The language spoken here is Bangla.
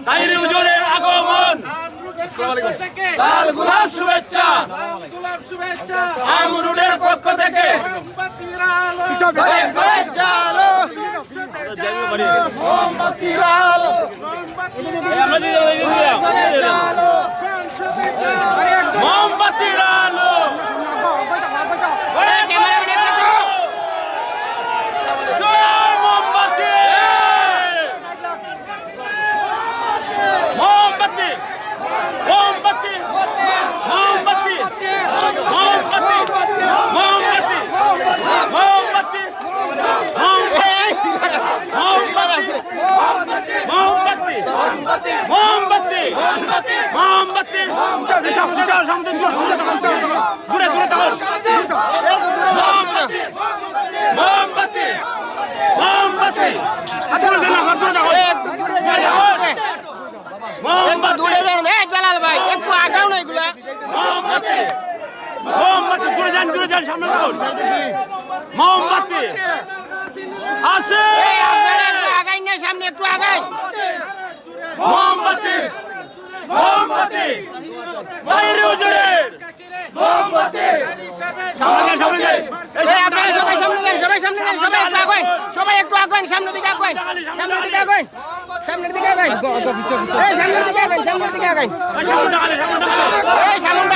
তাহিরি হুজুরের আগমন, লাল গোলাপ শুভেচ্ছা, আমরুডের পক্ষ থেকে মোমবাতির আলো, মোমবাতির আলো, মোমবাতির আলো, মোমবাতি আছে, আগাই না, সামনে একটু আগাই। মোমবাতি, মোমবাতি, তাহিরি হুজুরের মোমবাতি, আপনারা সবাই সামনে যান, সবাই সামনে যান, সবাই একটু আগান, সবাই একটু আগান, সামনের দিকে আগান, সামনের দিকে আগান, সামনের দিকে আগান, সামনের দিকে আগান, সামনের দিকে আগান, এই সামনে